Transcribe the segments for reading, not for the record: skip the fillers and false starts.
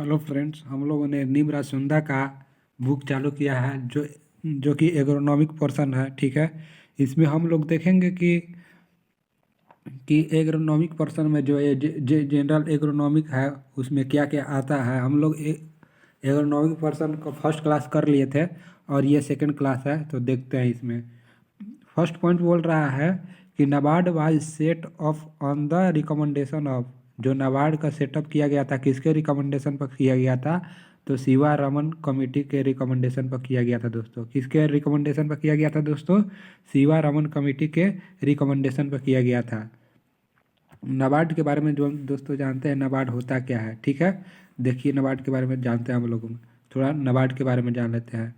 Hello friends, हम लोगों ने निम्रा सुंदा का बुक चालू किया है जो कि एग्रोनॉमिक पोर्शन है। ठीक है। इसमें हम लोग देखेंगे कि एग्रोनॉमिक पोर्शन में जो ये जनरल एग्रोनॉमिक है उसमें क्या क्या आता है। हम लोग एग्रोनॉमिक पोर्शन को फर्स्ट क्लास कर लिए थे और ये सेकंड क्लास है, तो देखते हैं इसमें। फर्स्ट पॉइंट बोल रहा है कि NABARD was set of on the recommendation of. जो नाबार्ड का सेटअप किया गया था किसके रिकमेंडेशन पर किया गया था? तो शिवा रमन कमेटी के रिकमेंडेशन पर किया गया था दोस्तों। किसके रिकमेंडेशन पर किया गया था दोस्तों? शिवा रमन कमेटी के रिकमेंडेशन पर किया गया था। नाबार्ड के बारे में जो दोस्तों जानते हैं नाबार्ड होता क्या है। ठीक है, देखिए नाबार्ड के बारे में जानते हैं हम लोग। थोड़ा नाबार्ड के बारे में जान लेते हैं।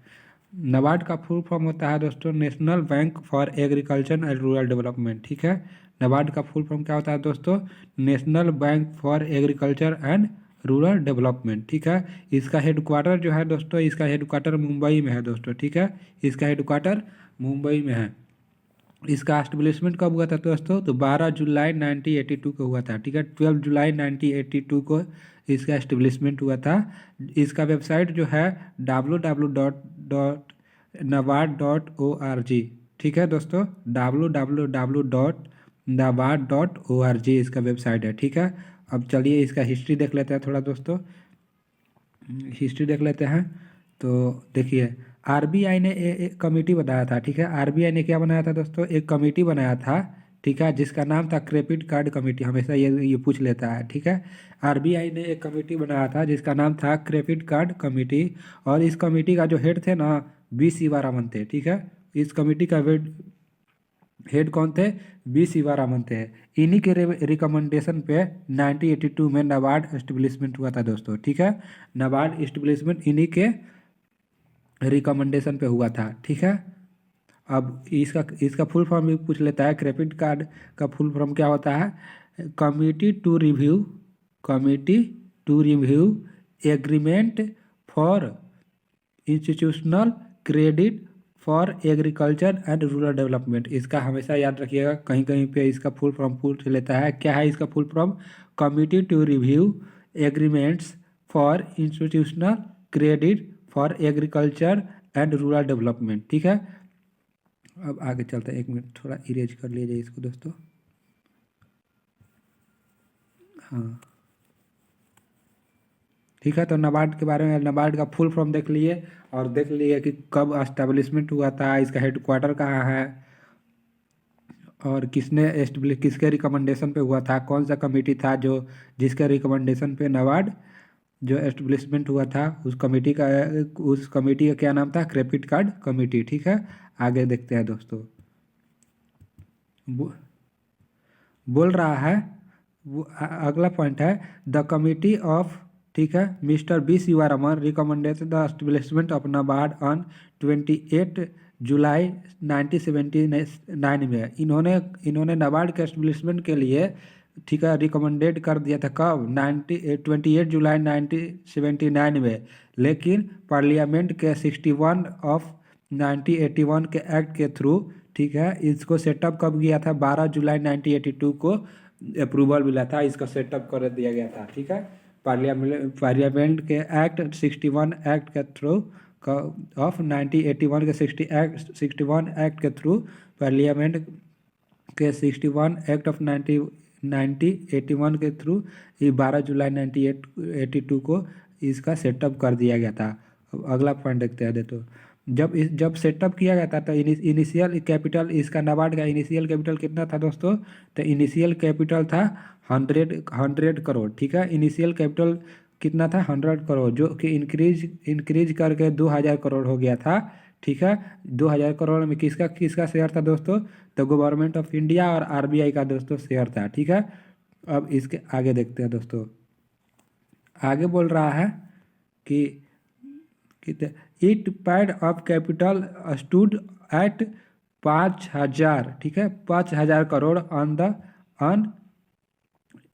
नाबार्ड का फुल फॉर्म होता है दोस्तों national bank for agriculture and rural development. ठीक है, नाबार्ड का फुल फॉर्म क्या होता है दोस्तों? National bank for agriculture and rural development. ठीक है, इसका हेडक्वार्टर जो है दोस्तों, इसका हेडक्वार्टर मुंबई में है दोस्तों। ठीक है, इसका हेडक्वार्टर मुंबई में है। इसका एस्टेब्लिशमेंट कब हुआ था दोस्तों? तो 12 जुलाई 1982 को हुआ था। ठीक है, 12 जुलाई 1982 को इसका एस्टेब्लिशमेंट हुआ था। इसका वेबसाइट जो है www.nabard.org। ठीक है दोस्तों, www.nabard.org इसका वेबसाइट है। ठीक है, अब चलिए इसका हिस्ट्री देख लेते हैं थोड़ा दोस्तों। हिस्ट्री देख लेते हैं। तो देखिए, आरबीआई ने एक कमेटी बनाया था। ठीक है, आरबीआई ने क्या बनाया था दोस्तों? एक कमेटी बनाया था। ठीक है, जिसका नाम था क्रेडिट कार्ड कमेटी। हमेशा ये पूछ लेता है। ठीक है, आरबीआई ने एक कमेटी बनाया था जिसका नाम था क्रेडिट कार्ड कमेटी। और इस कमेटी का जो हेड थे ना, बी शिवारामन थे। ठीक है, इस कमेटी का हेड कौन थे? बी शिवारामन थे। इन्हीं के रिकमेंडेशन पे 1982 में नाबार्ड एस्टेब्लिशमेंट हुआ था दोस्तों। ठीक है, नाबार्ड एस्टेब्लिशमेंट इन्हीं के रिकमेंडेशन पे हुआ था। ठीक है, अब इसका फुल फॉर्म भी पूछ लेता है। क्रेडिट कार्ड का फुल फॉर्म क्या होता है? Committee to review agreement for institutional credit for agriculture and rural development. इसका हमेशा याद रखिएगा, कहीं कहीं पे इसका फुल फॉर्म पूछ लेता है। क्या है इसका full form? Committee to review agreements for institutional credit for agriculture and rural development. ठीक है, अब आगे चलते हैं। एक मिनट, थोड़ा इरेज कर लीजिए इसको दोस्तों। हाँ, ठीक है, तो नाबार्ड के बारे में, नाबार्ड का फुल फॉर्म देख लिए और देख लिए कि कब एस्टेब्लिशमेंट हुआ था, इसका हेडक्वार्टर कहाँ है और किसके रिकमेंडेशन पे हुआ था, कौन सा कमेटी था जो जिसके रिकमेंडेशन पे नाबार्ड जो एस्टेब्लिशमेंट हुआ था। उस कमेटी का क्या नाम था? Credit card committee. ठीक है, आगे देखते हैं दोस्तों। बोल रहा है अगला पॉइंट है द कमिटी ऑफ। ठीक है, mister B Sivaraman recommended the establishment of NABARD on 28 July 1979 में। इन्होंने नाबार्ड के एस्टेब्लिशमेंट के लिए, ठीक है, रिकमेंडेड कर दिया था। कब? 28 जुलाई 1979 में। लेकिन पार्लियामेंट के 61 ऑफ 1981 के एक्ट के थ्रू, ठीक है, इसको सेटअप कब किया था? 12 जुलाई 1982 को अप्रूवल मिला था, इसका सेटअप कर दिया गया था। ठीक है, पार्लियामेंट के एक्ट 61 एक्ट के थ्रू ऑफ 1981 के 61 एक्ट के थ्रू, पार्लियामेंट के 61 एक्ट ऑफ 1981 के थ्रू 12 जुलाई 1982 को इसका सेटअप कर दिया गया था। अब अगला पॉइंट देखते हैं। तो जब सेटअप किया गया था तो इनिशियल कैपिटल, इसका नाबार्ड का इनिशियल कैपिटल कितना था दोस्तों? तो इनिशियल कैपिटल था 100 करोड़। ठीक है, इनिशियल कैपिटल कितना था? 100 करोड़, जो कि इंक्रीज करके 2000 करोड़ हो गया था। ठीक है, 2000 करोड़ में किसका किसका शेयर था दोस्तों? तो गवर्नमेंट ऑफ इंडिया और आरबीआई का दोस्तों शेयर था। ठीक है, अब इसके आगे देखते हैं दोस्तों। आगे बोल रहा है कि it pad of capital stood at 5000। ठीक है, 5000 करोड़ ऑन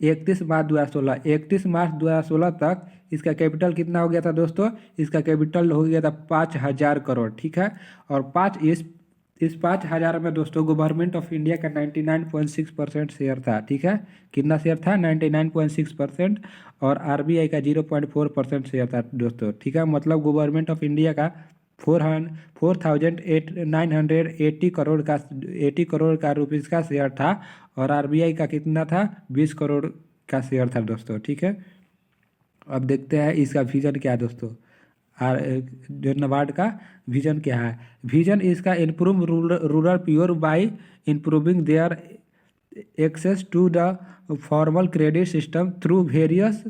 31 मार्च 2016 तक इसका कैपिटल कितना हो गया था दोस्तों? इसका कैपिटल हो गया था 5000 करोड़। ठीक है, और इस 5,000 में दोस्तों गवर्नमेंट ऑफ इंडिया का 99.6% शेयर था। ठीक है, कितना शेयर था? 99.6%। और आरबीआई का 0.4% शेयर था दोस्तों। ठीक है, मतलब गवर्नमेंट ऑफ इंडिया का 4,980 करोड़ का 80 करोड़ का रुपीज़ का शेयर था। और आरबीआई का कितना था? 20 करोड़ का शेयर था दोस्तों। ठीक है, अब देखते हैं इसका विजन क्या है दोस्तों। आर जो नाबार्ड का विजन क्या है? विजन इसका improve rural poor by improving their access to the formal credit system through various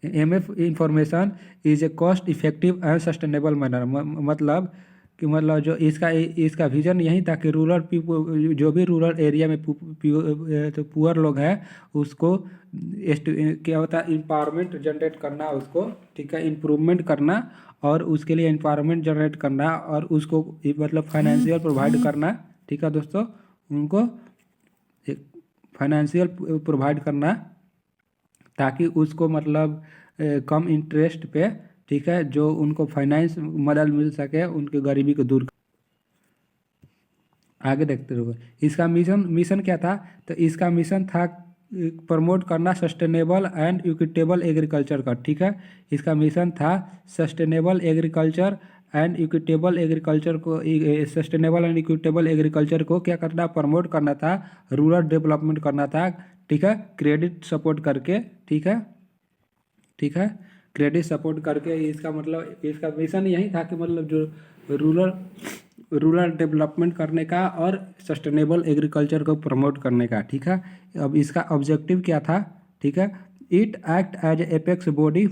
MF information is a cost effective and sustainable manner. मतलब कि मतलब जो इसका विजन यही था कि रूरल पीपल, जो भी रूरल एरिया में तो पुअर लोग हैं उसको क्या होता है, एम्पावरमेंट जनरेट करना उसको। ठीक है, इम्प्रूवमेंट करना और उसके लिए एम्पावरमेंट जनरेट करना और उसको मतलब फाइनेंशियल प्रोवाइड करना। ठीक है दोस्तों, उनको फाइनेंशियल प्रोवाइड करना ताकि उसको मतलब कम इंटरेस्ट पे, ठीक है, जो उनको फाइनेंस मदद मिल सके उनके गरीबी को दूर। आगे देखते रहो, इसका मिशन क्या था? तो इसका मिशन था प्रमोट करना सस्टेनेबल एंड इक्विटेबल एग्रीकल्चर का। ठीक है, इसका मिशन था sustainable agriculture and equitable agriculture को, सस्टेनेबल एंड इक्विटेबल एग्रीकल्चर को क्या करना? प्रमोट करना था, रूरल डेवलपमेंट करना था। ठीक है, क्रेडिट सपोर्ट करके। ठीक है, ठीक है, क्रेडिट सपोर्ट करके इसका मतलब इसका मिशन यही था कि मतलब जो रूरल रूरल डेवलपमेंट करने का और सस्टेनेबल एग्रीकल्चर को प्रमोट करने का। ठीक है, अब इसका ऑब्जेक्टिव क्या था? ठीक है, it act as apex body,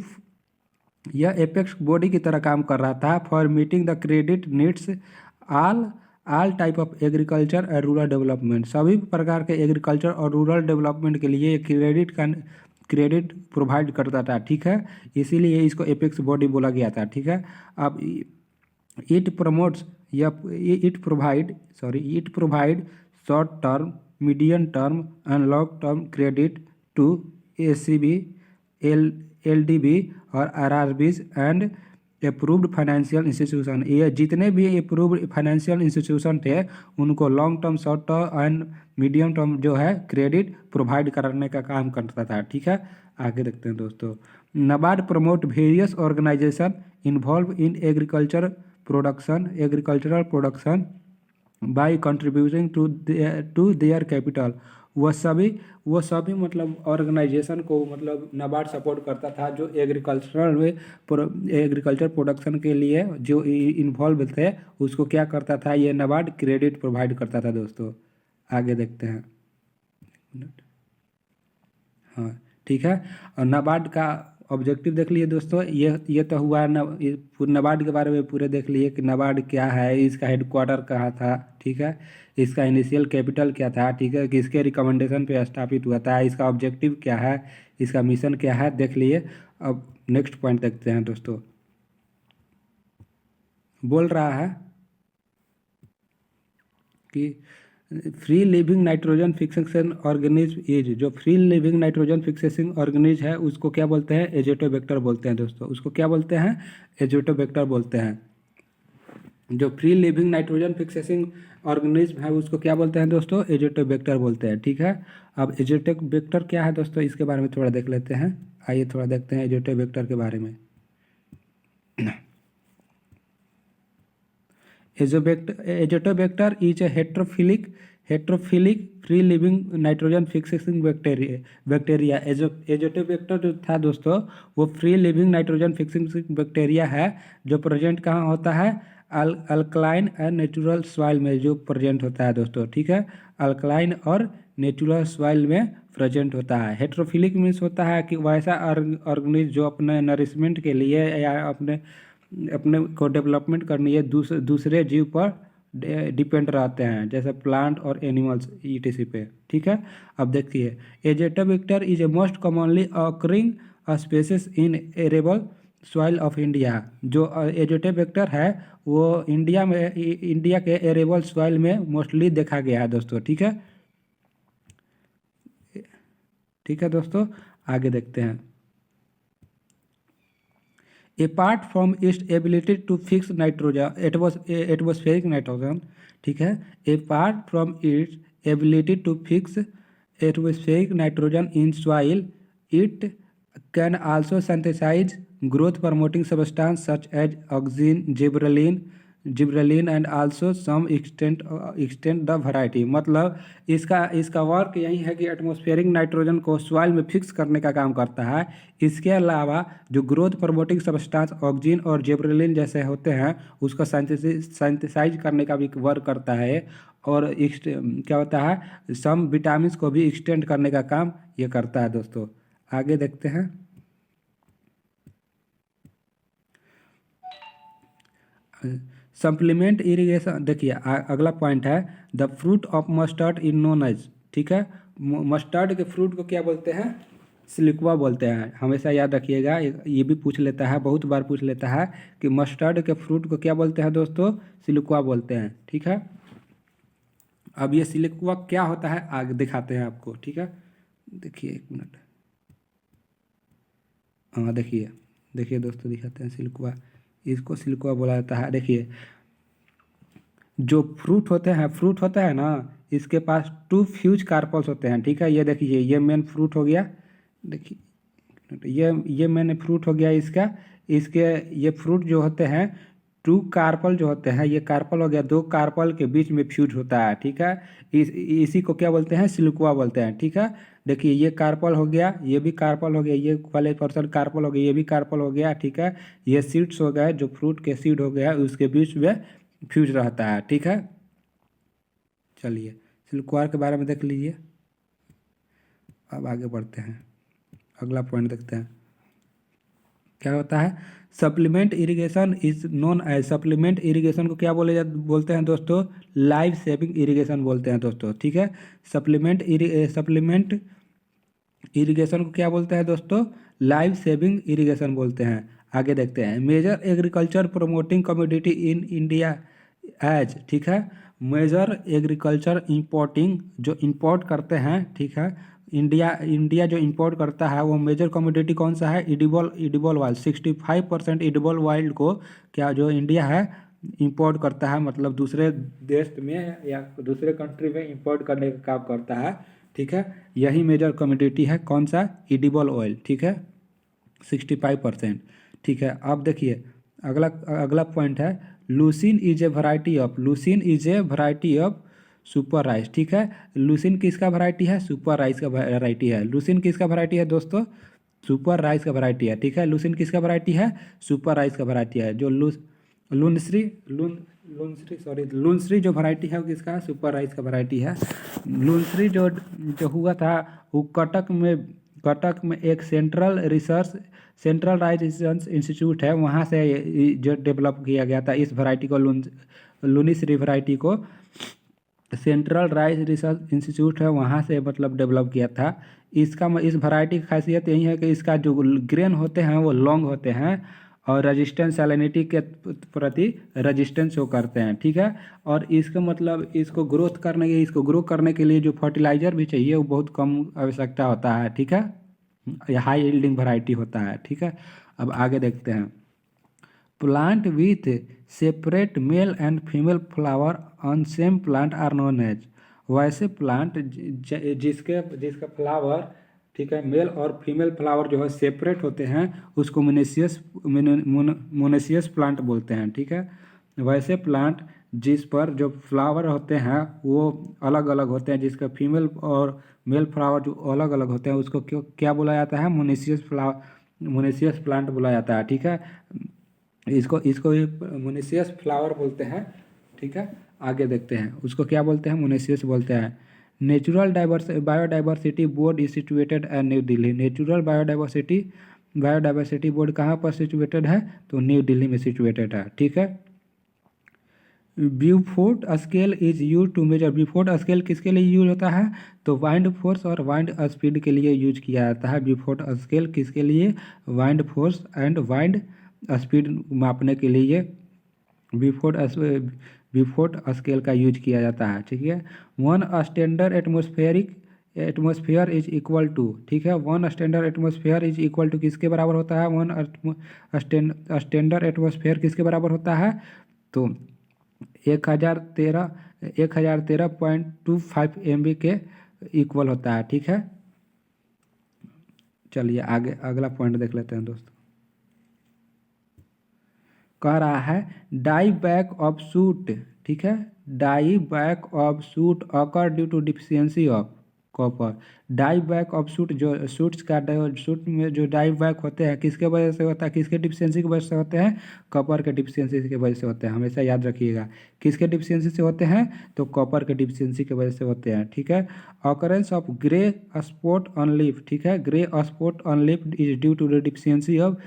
यह एपेक्स बॉडी की तरह काम कर रहा था for meeting the credit needs all all type of agriculture and rural development. सभी प्रकार के एग्रीकल्चर और रूरल डेवलपमेंट के लिए क्रेडिट प्रोवाइड करता था। ठीक है, इसीलिए इसको एपेक्स बॉडी बोला गया था। ठीक है, अब इट प्रमोट्स या it provide short term, medium term and long term credit to SCB, LDB और RRBs and approved financial institution. ये जितने भी अप्रूव्ड फाइनेंशियल इंस्टीट्यूशन थे उनको long term, short term and medium term जो है क्रेडिट प्रोवाइड करने का काम करता था। ठीक है, आगे देखते हैं दोस्तों। NABARD promote various organisation involve in agricultural production by contributing to their capital. वो सभी मतलब ऑर्गेनाइजेशन को मतलब नाबार्ड सपोर्ट करता था जो एग्रीकल्चर प्रोडक्शन के लिए जो इन्वॉल्व थे उसको क्या करता था? ये नाबार्ड क्रेडिट प्रोवाइड करता था दोस्तों। आगे देखते हैं। हाँ, ठीक है, और नाबार्ड का ऑब्जेक्टिव देख लिए दोस्तों। ये तो हुआ नाबार्ड के बारे में पूरे देख लिए कि नाबार्ड क्या है, इसका हेडक्वार्टर कहाँ था। ठीक है, इसका इनिशियल कैपिटल क्या था। ठीक है, किसके रिकमेंडेशन पे स्थापित हुआ था, इसका ऑब्जेक्टिव क्या है, इसका मिशन क्या है, देख लिए। अब नेक्स्ट पॉइंट देखते हैं दोस्तों। बोल रहा है कि free living nitrogen fixation organism is, जो free living nitrogen fixation organism है उसको क्या बोलते हैं? एजोटोबैक्टर बोलते हैं दोस्तों। उसको क्या बोलते हैं? एजोटोबैक्टर बोलते हैं। जो free living nitrogen fixation organism है उसको क्या बोलते हैं दोस्तों? एजोटोबैक्टर बोलते हैं। ठीक है, अब एजोटोबैक्टर क्या है दोस्तों, इसके बारे में थोड़ा देख लेते हैं। आइए थोड़ा देखते हैं एजोटोबैक्टर के बारे में। Azotobacter is a heterophilic free living nitrogen fixing bacteria. Azotobacter जो था दोस्तों वो free living nitrogen fixing bacteria है जो प्रेजेंट कहाँ होता है? अल्कलाइन एंड नेचुरल सॉइल में जो प्रेजेंट होता है दोस्तों। ठीक है, अल्कलाइन और नेचुरल सॉइल में प्रेजेंट होता है। हेट्रोफिलिक मीन्स होता है कि वैसा ऑर्गेनिज्म जो अपने नरिशमेंट के लिए या अपने को डेवलपमेंट करनी है दूसरे जीव पर डिपेंड रहते हैं, जैसे प्लांट और एनिमल्स ईटीसी पे। ठीक है, अब देखिए Azotobacter is a most commonly occurring species in arable soil of India. जो एजोटोबैक्टर है वो इंडिया के एरेबल सॉइल में मोस्टली देखा गया है दोस्तों। ठीक है, ठीक है दोस्तों, आगे देखते हैं। Apart from its ability to fix nitrogen atmospheric nitrogen, ठीक है, apart from its ability to fix atmospheric nitrogen in soil, it can also synthesise growth promoting substance such as auxin, gibberellin and also some extend the variety. मतलब इसका work यही है कि atmospheric nitrogen को soil में fix करने का काम करता है। इसके अलावा जो ग्रोथ प्रमोटिंग सब्सटेंस ऑक्सीन और जिब्रेलिन जैसे होते हैं उसका सिंथेसाइज करने का भी वर्क करता है, और क्या होता है, सम विटामिन को भी एक्सटेंड करने का काम ये करता है दोस्तों। आगे देखते हैं। सप्लीमेंट इरिगेशन, देखिए अगला पॉइंट है the fruit of mustard in known as, ठीक है, मस्टर्ड के फ्रूट को क्या बोलते हैं, सिलिक्वा बोलते हैं। हमेशा याद रखिएगा, ये भी पूछ लेता है, बहुत बार पूछ लेता है कि मस्टर्ड के फ्रूट को क्या बोलते हैं दोस्तों, सिलिक्वा बोलते हैं, ठीक है। अब ये सिलिक्वा क्या होता है आगे दिखाते हैं आपको, ठीक है। देखिए एक मिनट, हाँ देखिए दोस्तों दिखाते हैं सिलिक्वा, इसको सिलिक्वा बोला जाता है। देखिए जो फ्रूट होता है ना, इसके पास 2 फ्यूज कार्पल्स होते हैं, ठीक है। ये देखिए ये मेन फ्रूट हो गया, देखिए ये मेन फ्रूट हो गया इसका, इसके ये फ्रूट जो होते हैं 2 कार्पल जो होते हैं, ये कार्पल हो गया, 2 कार्पल के बीच में फ्यूज होता है, ठीक है। इसी को क्या बोलते हैं, सिलिक्वा बोलते हैं, ठीक है। देखिए ये कार्पल हो गया, ये भी कार्पल हो गया, ये वाले पर्सन कार्पल हो गया, ये भी कार्पल हो गया, ठीक है। ये सीड्स हो गए, जो फ्रूट के सीड हो गया उसके बीच में फ्यूज रहता है, ठीक है। चलिए सिल्कवार के बारे में देख लीजिए। अब आगे बढ़ते हैं, अगला पॉइंट देखते हैं क्या होता है। Supplement irrigation is known as, supplement irrigation को क्या बोलते हैं दोस्तों, लाइफ सेविंग इरिगेशन बोलते हैं दोस्तों, ठीक है। सप्लीमेंट इरिगेशन को क्या बोलते हैं दोस्तों, लाइफ सेविंग इरिगेशन बोलते हैं। आगे देखते हैं major agriculture promoting commodity in India as, ठीक है। मेजर एग्रीकल्चर इंपोर्टिंग, जो इंपोर्ट करते हैं, ठीक है, इंडिया जो इंपोर्ट करता है वो मेजर कमोडिटी कौन सा है, इडिबल ऑयल। 65% इडिबल ऑयल को क्या जो इंडिया है इंपोर्ट करता है, मतलब दूसरे देश में या दूसरे कंट्री में इंपोर्ट करने का काम करता है, ठीक है। यही मेजर कमोडिटी है कौन सा, इडिबल ऑयल, ठीक है, 65%, ठीक है। अब देखिए अगला पॉइंट है lucine is a variety of super rice, ठीक है। लूसिन किसका वैरायटी है, सुपर राइस का वैरायटी है। लूसिन किसका वैरायटी है दोस्तों, सुपर राइस का वैरायटी है, ठीक है। लूसिन किसका वैरायटी है, सुपर राइस का वैरायटी है। जो लूनश्री जो वैरायटी है वो किसका है, सुपर राइस का वैरायटी है। लूनश्री जो हुआ था वो कटक में एक सेंट्रल राइस रिसर्च इंस्टीट्यूट है, वहाँ से जो डेवलप किया गया था इस वैरायटी को, लूनश्री वैरायटी को सेंट्रल राइस रिसर्च इंस्टीट्यूट है वहाँ से मतलब डेवलप किया था। इस वैरायटी की खासियत यही है कि इसका जो ग्रेन होते हैं वो लॉन्ग होते हैं और रेजिस्टेंस सैलिनिटी के प्रति रेजिस्टेंस शो करते हैं, ठीक है। और इसका मतलब इसको ग्रो करने के लिए जो फर्टिलाइजर भी चाहिए वो बहुत कम आवश्यकता होता है, ठीक है। हाई यील्डिंग वैरायटी होता है, ठीक है। अब आगे देखते हैं plant with separate male and female flower on same plant are known as, वैसे प्लांट जिसका फ्लावर, ठीक है, मेल और फीमेल फ्लावर जो है सेपरेट होते हैं उसको मोनेसियस प्लांट बोलते हैं, ठीक है। वैसे प्लांट जिस पर जो फ्लावर होते हैं वो अलग अलग होते हैं, जिसका फीमेल और मेल फ्लावर जो अलग अलग होते हैं उसको क्या बोला जाता है, मोनेसियस प्लांट बोला जाता है, ठीक है। इसको मोनेसियस फ्लावर बोलते हैं, ठीक है। आगे देखते हैं उसको क्या बोलते हैं, मोनेसियस बोलते हैं। Natural biodiversity board is situated at new Delhi. Natural biodiversity board कहाँ पर सिचुएटेड है, तो न्यू दिल्ली में सिचुएटेड है, ठीक है। Beaufort scale is use to measure, Beaufort scale किसके लिए यूज होता है, तो वाइंड फोर्स और वाइंड स्पीड के लिए यूज किया जाता है। ब्यूफोर्ट स्केल किसके लिए, wind force and wind speed मापने के लिए ब्यूफोर्ट स्केल का यूज किया जाता है, ठीक है। One standard atmosphere is equal to, ठीक है, 1 standard atmosphere is equal to किसके बराबर होता है, 1 स्टैंडर्ड एटमोसफियर किसके बराबर होता है, तो 1013.25 MB के इक्वल होता है, ठीक है। चलिए आगे अगला पॉइंट देख लेते हैं दोस्तों। कह रहा है डाई बैक ऑफ सूट, ठीक है, die back of suit occur due to deficiency of copper. Die back of suit, जो सूट्स का सूट में जो डाई बैक होते हैं किसके वजह से होता है, किसके डिफिशियंसी की वजह से होते हैं, कॉपर के डिफिशियंसी की वजह से होते हैं, हमेशा याद रखिएगा। किसके डिफिशियंसी से होते हैं, तो कॉपर के डिफिशियंसी की वजह से होते हैं, ठीक है। Occurrence of grey spot on leaf, ठीक है, grey spot on leaf is due to the deficiency of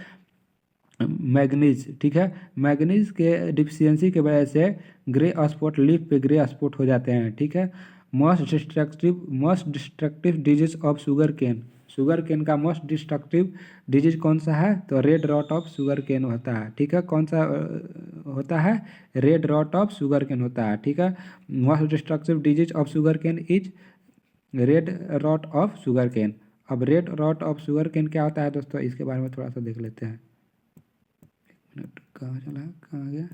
manganese, ठीक है, मैग्नीज के डिफिशियंसी की वजह से ग्रे स्पॉट लीफ पे ग्रे स्पॉट हो जाते हैं, ठीक है। Most destructive disease of sugar cane, sugar cane का मोस्ट डिस्ट्रक्टिव डिजीज कौन सा है, तो red rot of sugar cane होता है, ठीक है। कौन सा होता है, red rot of sugar cane होता है, ठीक है। Most destructive disease of sugar cane is red rot of sugar cane. अब red rot of sugar cane क्या होता है दोस्तों, इसके बारे में थोड़ा सा देख लेते हैं। मिनट, कहाँ चला, कहाँ गया,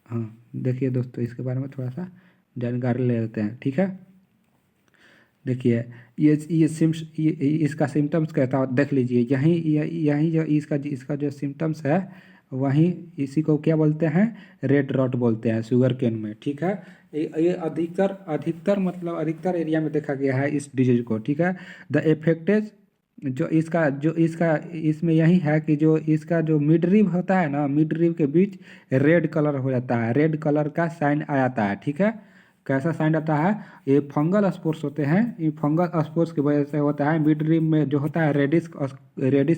हाँ देखिए दोस्तों, इसके बारे में थोड़ा सा जानकारी ले लेते हैं, ठीक है। देखिए ये इसका सिम्टम्स कहता है, देख लीजिए यहीं यहीं जो इसका जो सिम्टम्स है, वहीं इसी को क्या बोलते हैं, रेड रॉट बोलते हैं शुगर केन में, ठीक है। ये अधिकतर मतलब अधिकतर एरिया में देखा गया है इस डिजीज को, ठीक है। द इफेक्टेज जो इसका इसमें यही है कि जो इसका जो मिड रिब होता है ना, मिड रिब के बीच रेड कलर हो जाता है, रेड कलर का साइन आ जाता है, ठीक है। कैसा साइन आता है, ये फंगल स्पोर्स होते हैं, ये फंगल स्पोर्स की वजह से होता है। मिड रिब में जो होता है रेडिस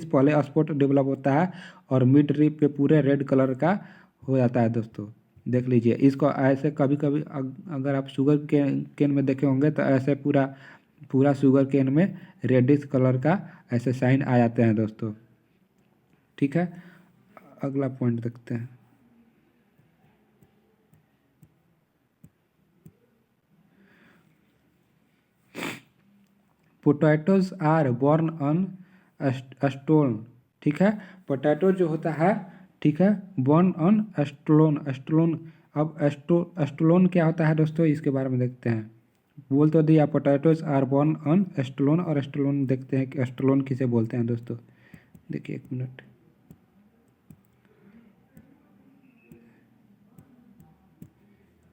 पहले स्पॉट डेवलप होता है और मिड रिब पे पूरे रेड कलर का हो जाता है दोस्तों। देख लीजिए इसको ऐसे, कभी कभी अगर आप शुगर केन में देखे होंगे तो ऐसे पूरा पूरा शुगर केन में रेडिश कलर का ऐसे साइन आ जाते हैं दोस्तों, ठीक है। अगला पॉइंट देखते हैं। Potatoes are borne on stone, ठीक है। पोटैटो जो होता है, ठीक है, बॉर्न ऑन स्टोन, स्टोन। अब स्टोन क्या होता है दोस्तों, इसके बारे में देखते हैं। बोल तो दिया potatoes are borne on stone, और स्टोन देखते हैं कि स्टोन किसे बोलते हैं दोस्तों। देखिए एक मिनट,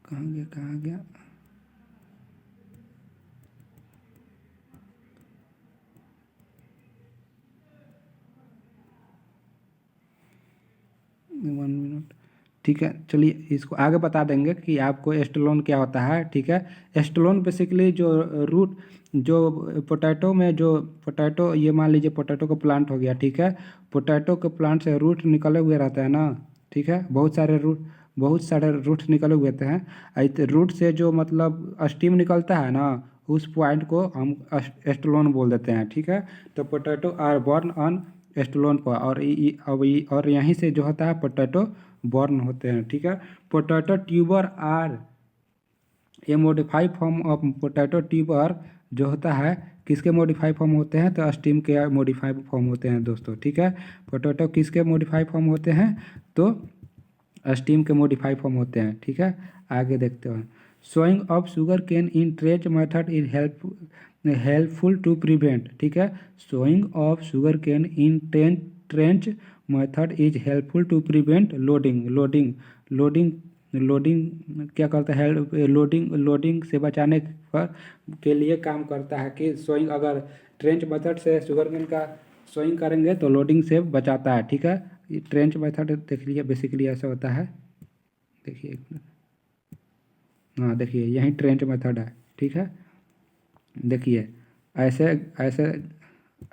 कहाँ गया कहाँ गया, वन मिनट, ठीक है। चलिए इसको आगे बता देंगे कि आपको एस्टेलोन क्या होता है, ठीक है। एस्टेलोन बेसिकली जो रूट, जो पोटैटो में जो पोटैटो, ये मान लीजिए पोटैटो का प्लांट हो गया, ठीक है। पोटैटो के प्लांट से रूट निकले हुए रहते हैं ना, ठीक है, बहुत सारे रूट निकले हुए थे हैं। रूट से जो मतलब स्टीम निकलता है ना, उस पॉइंट को हम एस्टेलोन बोल देते हैं, ठीक है। तो पोटैटो आर बॉर्न ऑन एस्टेलोन पर, और यहीं से जो होता है पोटैटो बॉर्न होते हैं, ठीक है। Potato tuber are a modified form of potato tuber जो होता है, किसके मॉडिफाइड फॉर्म होते हैं, तो स्टीम के मॉडिफाइड फॉर्म होते हैं दोस्तों, ठीक है। पोटैटो किसके मॉडिफाइड फॉर्म होते हैं, तो स्टीम के मॉडिफाइड फॉर्म होते हैं, ठीक है। आगे देखते हैं। Sowing of sugar cane in trench method is helpful to prevent, ठीक है। Sowing of sugar cane in trench method is helpful to prevent lodging lodging क्या करता है, लोडिंग से बचाने पर के लिए काम करता है कि सोइंग, अगर ट्रेंच मेथड से शुगर केन का सोइंग करेंगे तो लोडिंग से बचाता है, ठीक है। ये ट्रेंच मेथड देख लीजिए, बेसिकली ऐसा होता है। देखिए एक मिनट, हाँ देखिए यही ट्रेंच मेथड है, ठीक है। देखिए ऐसे ऐसे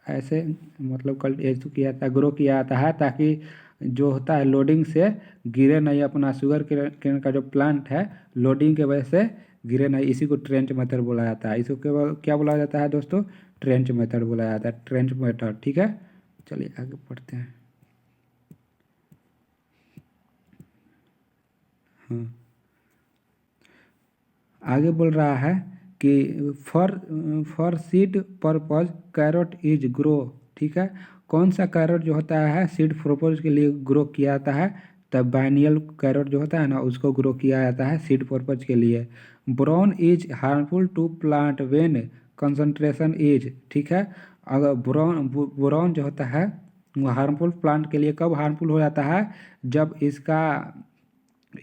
ऐसे मतलब कल ऐसे किया था, ग्रो किया जाता है ताकि जो होता है लोडिंग से गिरे नहीं, अपना शुगर केन का जो प्लांट है लोडिंग की वजह से गिरे नहीं, इसी को ट्रेंच मेथड बोला जाता है। इसको क्या बोला जाता है दोस्तों, ट्रेंच मेथड बोला जाता है, ट्रेंच मेथड, ठीक है। चलिए आगे पढ़ते हैं। हाँ आगे बोल रहा है कि for seed purpose carrot is grow, ठीक है। कौन सा कैरेट जो होता है सीड पर्पज के लिए ग्रो किया जाता है, तब बाइनियल कैरेट जो होता है ना उसको ग्रो किया जाता है सीड पर्पज के लिए। Boron is harmful to plant when concentration is, ठीक है। अगर ब्राउन जो होता है वो हार्मफुल प्लांट के लिए कब हार्मफुल हो जाता है, जब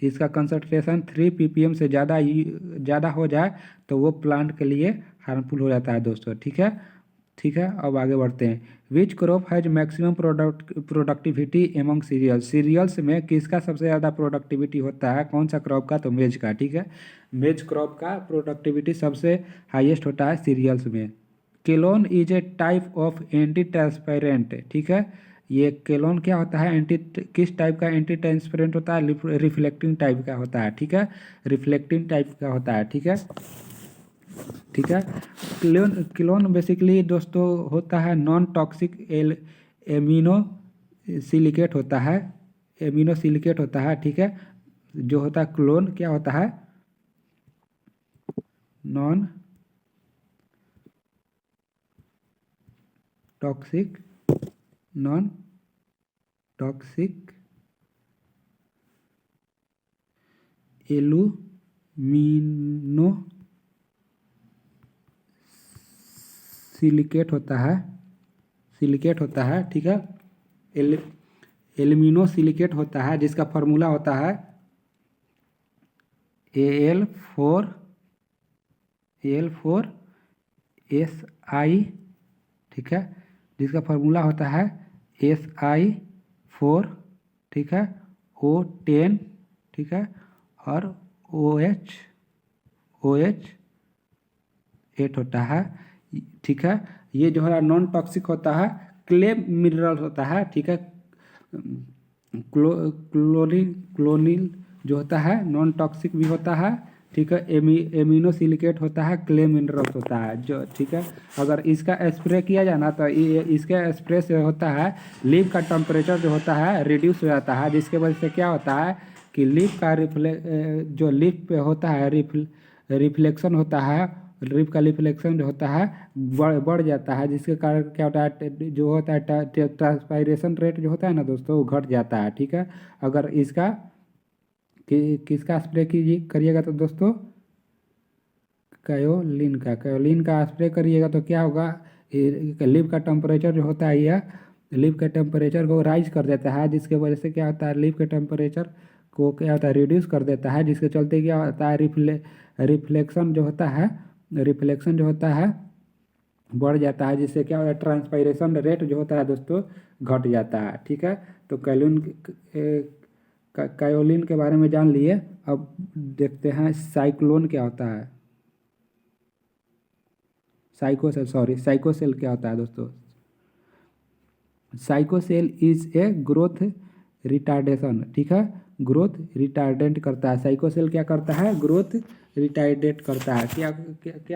इसका कंसंट्रेशन 3 ppm से ज़्यादा हो जाए तो वो प्लांट के लिए हार्मफुल हो जाता है दोस्तों, ठीक है। ठीक है, अब आगे बढ़ते हैं। Which crop has maximum productivity among cereals, cereals में किसका सबसे ज़्यादा प्रोडक्टिविटी होता है, कौन सा क्रॉप का, तो मेज का, ठीक है। मेज क्रॉप का प्रोडक्टिविटी सबसे हाईएस्ट होता है सीरियल्स में। Kaolin is a type of anti transparent, ठीक है। ये केलोन क्या होता है, किस टाइप का एंटी ट्रांसपेरेंट होता है, रिफ्लेक्टिंग टाइप का होता है, ठीक है। रिफ्लेक्टिंग टाइप का होता है, ठीक है। ठीक है, क्लोन बेसिकली दोस्तों होता है नॉन टॉक्सिक एमिनो सिलिकेट होता है, एमिनो सिलिकेट होता है, ठीक है। जो होता है क्लोन क्या होता है, नॉन टॉक्सिक एलुमिनो सिलिकेट होता है, ठीक है। एल्यूमिनो सिलिकेट होता है जिसका फार्मूला होता है Al4Si, ठीक है। जिसका फार्मूला होता है Si4, ठीक है, O10, ठीक है, और OH8 होता है, ठीक है। ये जो है नॉन टॉक्सिक होता है, क्ले मिनरल होता है, ठीक है। क्लोनिल जो होता है नॉन टॉक्सिक भी होता है, ठीक है। एमिनो सिलिकेट होता है, क्ले मिनरल्स होता है जो, ठीक है। अगर इसका स्प्रे किया जाए ना तो इसके स्प्रे से होता है लीफ का टेम्परेचर जो होता है रिड्यूस हो जाता है, जिसके वजह से क्या होता है कि लीफ का जो लीफ पे होता है रिफ्लेक्शन होता है, लीफ का रिफ्लेक्शन जो होता है बढ़ जाता है, जिसके कारण क्या होता है, जो होता है ट्रांसपायरेशन रेट जो होता है ना दोस्तों वो घट जाता है, ठीक है। अगर इसका किसका स्प्रे करिएगा तो दोस्तों कायोलिन का स्प्रे करिएगा तो क्या होगा, लीफ का टेम्परेचर जो होता है यह लीफ के टेम्परेचर को राइज कर देता है, जिसके वजह से क्या होता है लीफ के टेम्परेचर को क्या होता है रिड्यूस कर देता है, जिसके चलते क्या होता है रिफ्लेक्शन जो होता है बढ़ जाता है, जिससे क्या होता है ट्रांसपायरेशन रेट जो होता है दोस्तों घट जाता है, ठीक है। तो कायोलिन के बारे में जान लिए, अब देखते हैं साइक्लोन क्या होता है, साइकोसेल क्या होता है दोस्तों। साइकोसेल इज ए ग्रोथ रिटार्डेशन, ठीक है, ग्रोथ रिटार्डेंट करता है। साइकोसेल क्या करता है, ग्रोथ रिटार्डेंट करता है। क्या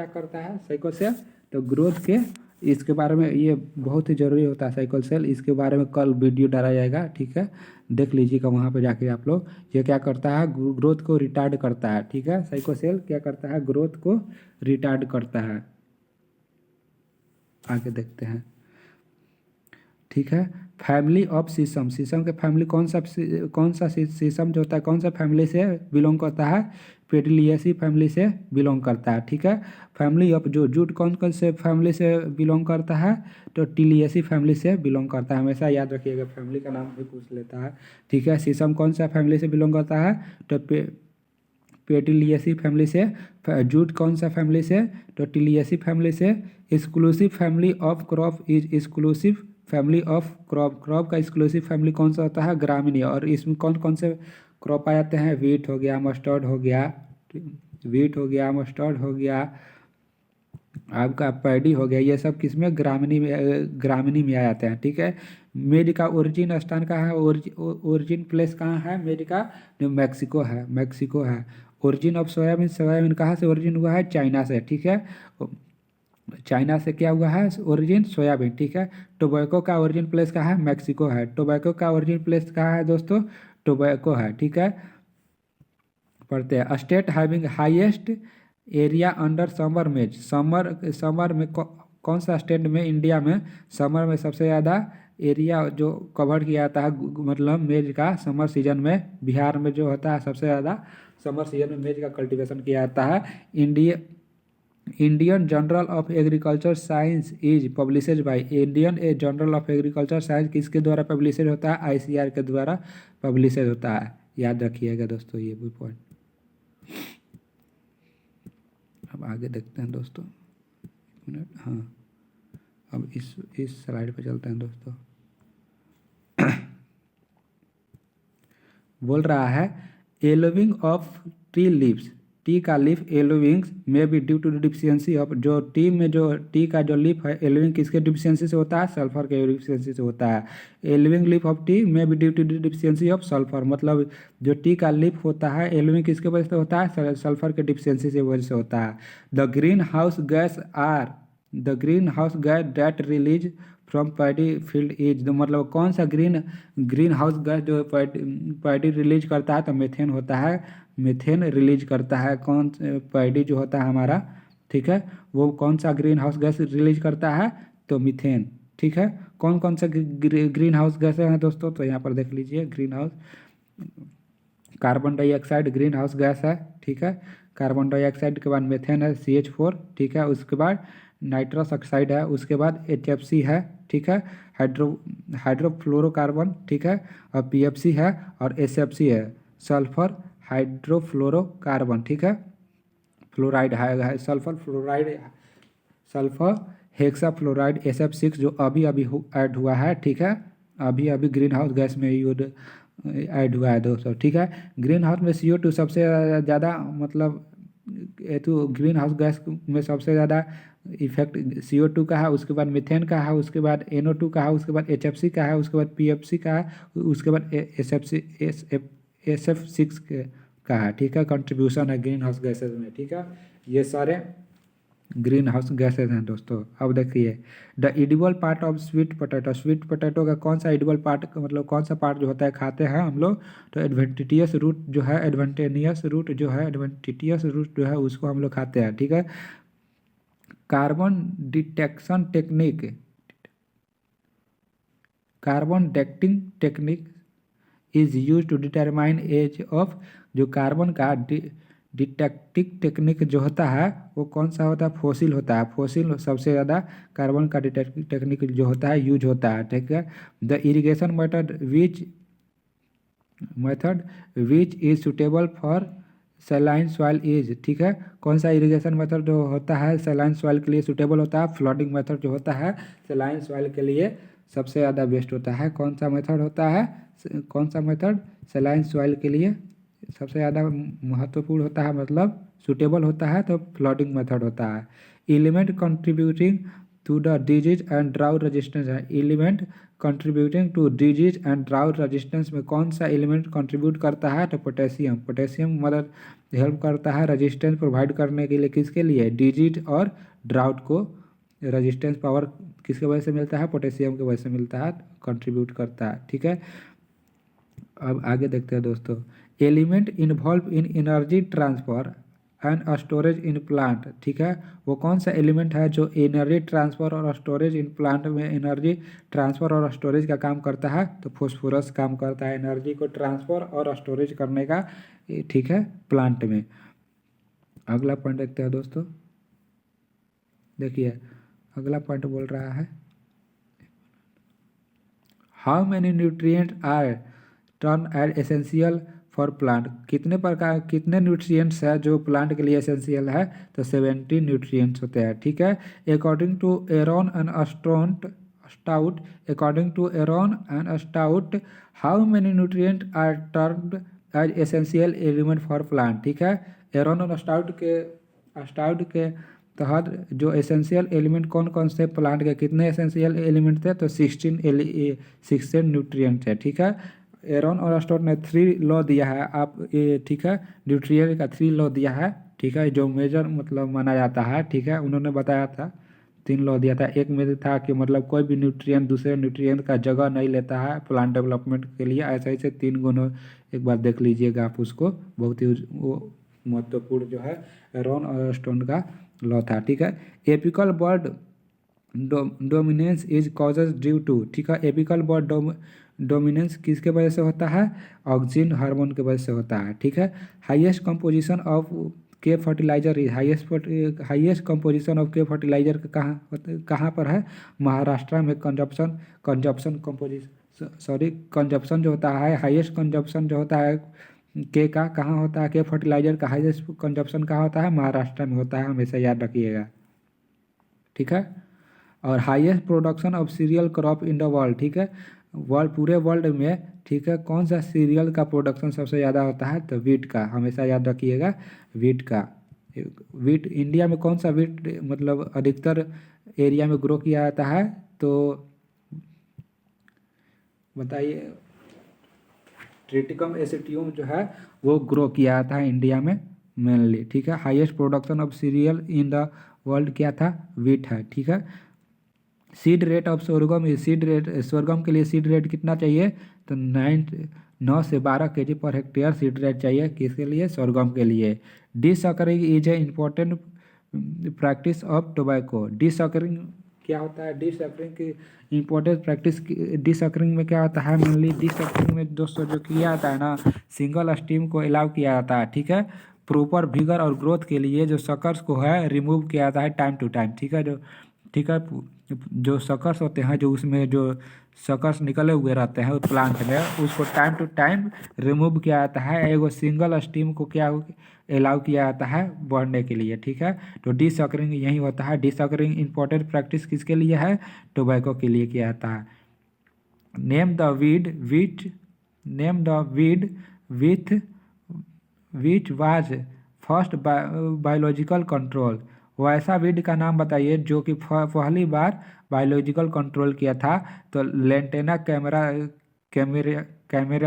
करता है साइकोसेल, तो ग्रोथ के इसके बारे में ये बहुत ही ज़रूरी होता है साइकोसेल, इसके बारे में कल वीडियो डाला जाएगा, ठीक है। देख लीजिएगा वहाँ पे जाके आप लोग, ये क्या करता है ग्रोथ को रिटार्ड करता है, ठीक है। साइकोसेल क्या करता है, ग्रोथ को रिटार्ड करता है। आगे देखते हैं, ठीक है। फैमिली ऑफ शीशम, शीशम के फैमिली कौन सा शीशम जो होता है कौन सा फैमिली से बिलोंग करता है, पेटिलियेसी फैमिली से बिलोंग करता है, ठीक है। फैमिली ऑफ जो जूट कौन से फैमिली से बिलोंग करता है, तो टिलियेसी फैमिली से बिलोंग करता है, हमेशा याद रखिएगा, फैमिली का नाम भी पूछ लेता है, ठीक है। शीशम कौन सा फैमिली से बिलोंग करता है, तो पेटिलियेसी फैमिली से। जूट कौन सा फैमिली से, तो टिलियेसी फैमिली से। Exclusive family of crop is exclusive family of crop का एक्सक्लूसिव फैमिली कौन सा होता है, ग्रामीणी। और इसमें कौन कौन से क्रॉप आ जाते हैं, वीट हो गया, मस्टर्ड हो गया, आपका पैडी हो गया, ये सब किसमें ग्रामीणी में आ जाते हैं, ठीक है। मेड का ओरिजिन स्थान कहाँ है, ओरिजिन प्लेस कहाँ है मेड का, जो मैक्सिको है। ओरिजिन ऑफ सोयाबीन कहाँ से ओरिजिन हुआ है, चाइना से, ठीक है। चाइना से क्या हुआ है ओरिजिन, सोयाबीन, ठीक है। टोबैको का ओरिजिन प्लेस कहाँ है, मैक्सिको है। टोबैको का ओरिजिन प्लेस कहाँ है दोस्तों, टोबैको है, ठीक है। पढ़ते हैं, state having highest area under summer मेज, समर में कौन सा स्टेट में इंडिया में समर में सबसे ज़्यादा एरिया जो कवर किया जाता है मतलब मेज का समर सीजन में, बिहार में जो होता है सबसे ज़्यादा समर सीजन में मेज का कल्टीवेशन किया जाता है। Indian journal of agriculture science is published by, Indian journal of agriculture science किसके द्वारा पब्लिशेड होता है? आईसीआर के द्वारा पब्लिशेड होता है, याद रखिएगा दोस्तों ये भी पॉइंट। अब आगे देखते हैं दोस्तों, मिनट, हाँ अब इस स्लाइड पे चलते हैं दोस्तों। बोल रहा है yellowing of tea leaves, tea का leaf yellowing may be due to deficiency of, जो टी में जो टी का जो लीफ है येलोविंग किसके डिफिशियंसी से होता है? सल्फर के डिफिशियंसी से होता है। Yellowing leaf of tea may be due to deficiency of sulphur, मतलब जो टी का लीफ होता है येलोविंग किसके वजह से होता है? सल्फर के डिफिशियंसी से वजह से होता है। The greenhouse gas are, the greenhouse gas that release from paddy field is, मतलब कौन सा ग्रीन हाउस गैस जो पैडी रिलीज करता है? तो मीथेन होता है, मीथेन रिलीज करता है। कौन पैडी जो होता है हमारा, ठीक है, वो कौन सा ग्रीन हाउस गैस रिलीज करता है? तो मीथेन, ठीक है। कौन कौन सा ग्रीन हाउस गैस है दोस्तों? तो यहाँ पर देख लीजिए, green house, carbon dioxide green house gas है, ठीक है। कार्बन डाइऑक्साइड के बाद मीथेन है CH4, ठीक है। उसके बाद नाइट्रस ऑक्साइड है, उसके बाद HFC है, ठीक है, हाइड्रोफ्लोरोकार्बन, ठीक है, और PFC है, और SFC है, सल्फर हाइड्रोफ्लोरोकार्बन, ठीक है। फ्लोराइड है, sulphur fluoride, sulphur hexafluoride SF6 जो अभी ऐड हुआ है, ठीक है, अभी ग्रीन हाउस गैस में ऐड हुआ है दोस्तों, ठीक है। ग्रीन हाउस में CO2 सबसे ज़्यादा, मतलब तो ग्रीन हाउस गैस में सबसे ज़्यादा इफेक्ट CO2 का है, उसके बाद मीथेन का है, उसके बाद NO2 का है, उसके बाद HFC का है, उसके बाद PFC का है, उसके बाद SF6 का है, ठीक है। कंट्रीब्यूशन है ग्रीन हाउस गैसेज में, ठीक है। ये सारे ग्रीन हाउस गैसेज हैं दोस्तों। अब देखिए the edible part of sweet potato, sweet potato का कौन सा एडिबल पार्ट, मतलब कौन सा पार्ट जो होता है खाते हैं हम लोग? तो एडवेंटिटियस रूट जो है, एडवेंटेनियस रूट जो है, एडवेंटिटियस रूट जो है उसको हम लोग खाते हैं, ठीक है। Carbon detection technique, carbon dating technique is use to determine age of, जो कार्बन का डिटेक्टिंग टेक्निक जो होता है वो कौन सा होता है? फोसिल होता है, फोसिल सबसे ज़्यादा कार्बन का डिटेक्टिंग टेक्निक जो होता है यूज होता है, ठीक है। The irrigation method which is suitable for saline soil is, ठीक है। कौन सा इरिगेशन मेथड जो होता है सैलाइन सॉइल के लिए सुटेबल होता है? फ्लडिंग मेथड जो होता है सैलाइन सॉइल के लिए सबसे ज़्यादा बेस्ट होता है। कौन सा मेथड होता है, कौन सा मेथड सैलाइन सॉइल के लिए सबसे ज़्यादा महत्वपूर्ण होता है, मतलब सुटेबल होता है? तो फ्लडिंग मेथड होता है। Element contributing to the disease and drought resistance है, element contributing to disease and drought resistance में कौन सा एलिमेंट कंट्रीब्यूट करता है? तो पोटेशियम, पोटेशियम मदद हेल्प करता है रेजिस्टेंस प्रोवाइड करने के लिए, किसके लिए? डिजीज और ड्राउट को रेजिस्टेंस पावर किसके वजह से मिलता है? पोटेशियम की वजह से मिलता है, कंट्रीब्यूट करता है, ठीक है। अब आगे देखते हैं दोस्तों, element involve in energy transfer and storage in plant, ठीक है। वो कौन सा एलिमेंट है जो एनर्जी ट्रांसफर और स्टोरेज इन प्लांट में एनर्जी ट्रांसफर और स्टोरेज का काम करता है? तो फॉस्फोरस काम करता है एनर्जी को ट्रांसफर और स्टोरेज करने का, ठीक है, प्लांट में। अगला पॉइंट देखते हैं दोस्तों, देखिए अगला पॉइंट बोल रहा है how many nutrient are turn as essential for plant, कितने न्यूट्रिएंट्स है जो प्लांट के लिए एसेंशियल है? तो 70 न्यूट्रिएंट्स होते हैं, ठीक है। According to Arnon and Stout, according to Arnon and Stout how many nutrient are turned as essential element for plant, ठीक है। एरॉन और स्टाउट के तहत जो एसेंशियल एलिमेंट कौन कौन से प्लांट के कितने एसेंशियल एलिमेंट थे? तो 16 न्यूट्रिएंट है, ठीक है। एरॉन और स्टाउट ने 3 लॉ दिया है आप ये, ठीक है, न्यूट्रिएंट का 3 लॉ दिया है, ठीक है, जो मेजर मतलब माना जाता है, ठीक है। उन्होंने बताया था 3 लॉ दिया था। एक में था कि मतलब कोई भी न्यूट्रिएंट दूसरे न्यूट्रिएंट का जगह नहीं लेता है प्लांट डेवलपमेंट के लिए, ऐसे ऐसे 3 गुणों एक बार देख लीजिएगा आप उसको, बहुत ही वो महत्वपूर्ण जो है रॉन और स्टोन का लॉ था। ठीक है, apical bud dominance is causes due to, ठीक है, एपिकल बर्ड डोमिनेंस किसके वजह से होता है, ऑक्सिन हार्मोन के वजह से होता है। ठीक है, highest composition of K fertiliser is highest composition of K fertiliser कहाँ पर है, महाराष्ट्र में। कंजप्शन जो होता है, हाईएस्ट कंजप्शन जो होता है के का कहाँ होता है, के फर्टिलाइजर का हाईएस्ट कंजप्शन कहाँ होता है, महाराष्ट्र में होता है, हमेशा याद रखिएगा। ठीक है, और highest production of cereal crop in the world, ठीक है, पूरे वर्ल्ड में, ठीक है, कौन सा सीरियल का प्रोडक्शन सबसे ज़्यादा होता है, तो वीट का, हमेशा याद रखिएगा वीट का। वीट इंडिया में कौन सा वीट मतलब अधिकतर एरिया में ग्रो किया जाता है, तो बताइए। ट्रिटिकम एसिटियम जो है वो ग्रो किया जाता है इंडिया में मेनली। ठीक है, highest production of cereal in the world क्या था, वीट है। ठीक है, seed rate of sorghum, seed rate sorghum के लिए सीड रेट कितना चाहिए, तो 9 से 12 kg per hectare seed rate चाहिए, किसके लिए, सोरगम के लिए। Desuckering is a important practice of tobacco. Desuckering क्या होता है, डिसकरिंग की इम्पोर्टेंट प्रैक्टिस, डिसकरिंग में क्या होता है, मेनली डिसकरिंग में दोस्तों जो किया जाता है ना, सिंगल स्टीम को अलाउ किया जाता है। ठीक है, प्रॉपर विगर और ग्रोथ के लिए जो सकर्स को है रिमूव किया जाता है टाइम टू टाइम। ठीक है, जो सकर्स होते हैं, जो उसमें जो सकर्स निकले हुए रहते हैं उस प्लांट में, उसको टाइम टू टाइम रिमूव किया जाता है। एगो सिंगल स्टीम को क्या अलाउ किया जाता है बढ़ने के लिए। ठीक है, तो डिसकरिंग यही होता है। डिसकरिंग इंपॉर्टेंट प्रैक्टिस किसके लिए है, टोबैको के लिए किया जाता है। Name the weed which was first biological control. वैसा वीड का नाम बताइए जो कि पहली बार बायोलॉजिकल कंट्रोल किया था, तो लेंटेना कैमरा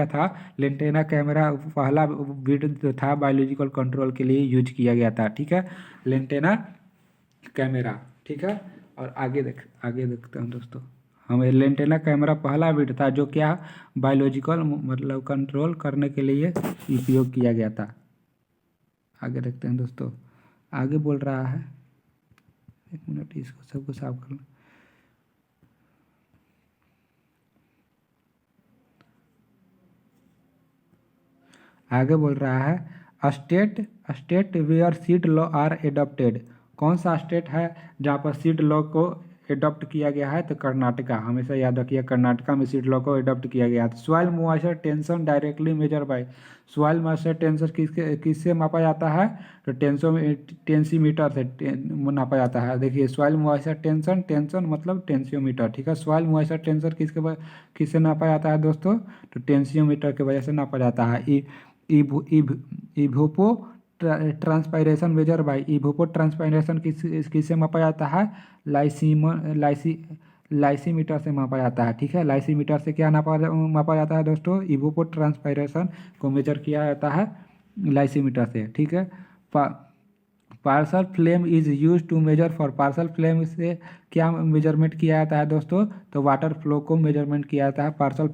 था। लेंटेना कैमरा पहला वीड जो था बायोलॉजिकल कंट्रोल के लिए यूज किया गया था। ठीक है, लेंटेना कैमरा। ठीक है, और आगे देखते हैं दोस्तों, हमें लेंटेना कैमरा पहला वीड था जो क्या बायोलॉजिकल मतलब कंट्रोल करने के लिए उपयोग किया गया था। आगे देखते हैं दोस्तों, आगे बोल रहा है, एक मिनट इसको सबको साफ कर लो। आगे बोल रहा है state where seed law are adopted. कौन सा स्टेट है जहाँ पर सीड लॉ को एडॉप्ट किया गया है, तो कर्नाटका, हमेशा याद रखिए कर्नाटका में सीड लॉ को एडॉप्ट किया गया है। Soil moisture tension directly measure by, soil moisture tension किससे मापा जाता है, तो टेंसीमीटर से नापा जाता है। देखिए सॉइल मॉइस्चर टेंशन मतलब टेंसियोमीटर। ठीक है, सॉइल मॉइस्चर टेंशन किससे नापा जाता है दोस्तों, तो टेंसियोमीटर की वजह से नापा जाता है। इवोपो ट्रांसपायरेशन मेजर बाय, इवोपो ट्रांसपायरेशन किससे मापा जाता है, लाइसीमीटर से मापा जाता है। ठीक है, लाइसीमीटर से क्या मापा जाता है दोस्तों, इवोपो ट्रांसपायरेशन को मेजर किया जाता है लाइसीमीटर से। ठीक है, Parshall flume is use to measure for, Parshall flume से क्या मेजरमेंट किया जाता है दोस्तों, तो वाटर फ्लो को मेजरमेंट किया जाता है। पार्सल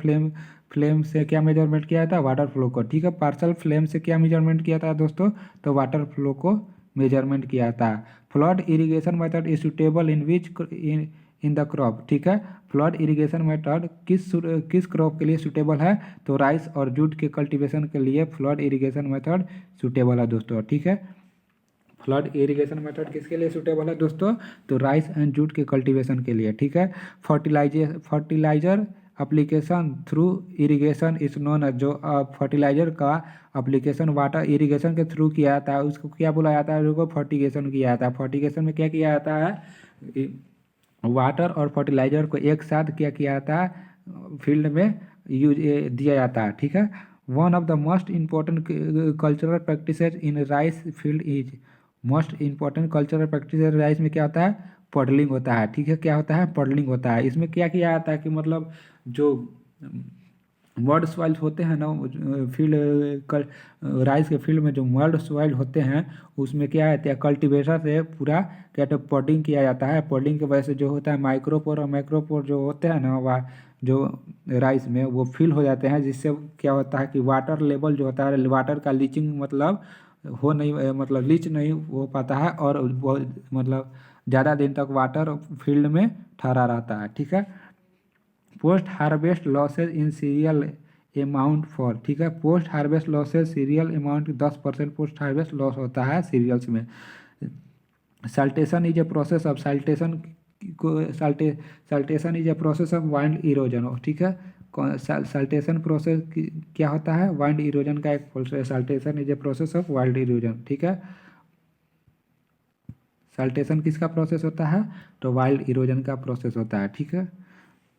फ्लेम से क्या मेजरमेंट किया जाता है, वाटर फ्लो को। ठीक है, पार्सल फ्लेम से क्या मेजरमेंट किया जाता है दोस्तों, तो वाटर फ्लो को मेजरमेंट किया जाता है। Flood irrigation method is suitable in the crop. ठीक है, फ्लड इरिगेशन मेथड किस क्रॉप के लिए सुटेबल है, तो राइस और जूट के कल्टीवेशन के लिए फ्लड इरिगेशन मेथड सुटेबल है दोस्तों। ठीक है, फ्लड इरिगेशन मेथड किसके लिए सुटेबल है दोस्तों, तो राइस एंड जूट के कल्टीवेशन के लिए। ठीक है, fertiliser application through irrigation is known as, जो फर्टिलाइजर का एप्लीकेशन वाटर इरिगेशन के थ्रू किया जाता है उसको क्या बोला जाता है, उसको फर्टिगेशन किया जाता है। फर्टिगेशन में क्या किया जाता है, वाटर और फर्टिलाइजर को एक साथ क्या किया जाता है, फील्ड में यूज दिया जाता है। ठीक है, one of the most important cultural practices in rice field is, most important cultural practices rice में क्या होता है, पॉडलिंग होता है। ठीक है, क्या होता है, पॉडलिंग होता है। इसमें क्या किया जाता है कि मतलब जो मड सॉइल होते हैं ना, फील्ड राइस के फील्ड में जो मड सॉइल होते हैं उसमें क्या है, कल्टीवेटर से पूरा क्या तो पॉडिंग किया जाता है। पॉडिंग की वजह से जो होता है माइक्रोपोर और मैक्रोपोर जो होते हैं ना, वह जो राइस में वो फिल हो जाते हैं, जिससे क्या होता है कि वाटर लेवल जो होता है, वाटर का लीचिंग मतलब हो नहीं मतलब लीच नहीं हो पाता है और वो मतलब ज़्यादा दिन तक वाटर फील्ड में ठहरा रहता है। ठीक है। Post harvest losses in cereal amount for, ठीक है, post harvest losses cereal amount 10% post harvest loss होता है सीरियल्स में। Saltation is a process of saltation को saltation is a process of wind erosion, ठीक है। साल्टेशन प्रोसेस क्या होता है? वाइंड इरोजन का एक process. Saltation is a process of wind erosion, ठीक है। साल्टेशन किसका प्रोसेस होता है? तो वाइल्ड इरोजन का प्रोसेस होता है, ठीक है।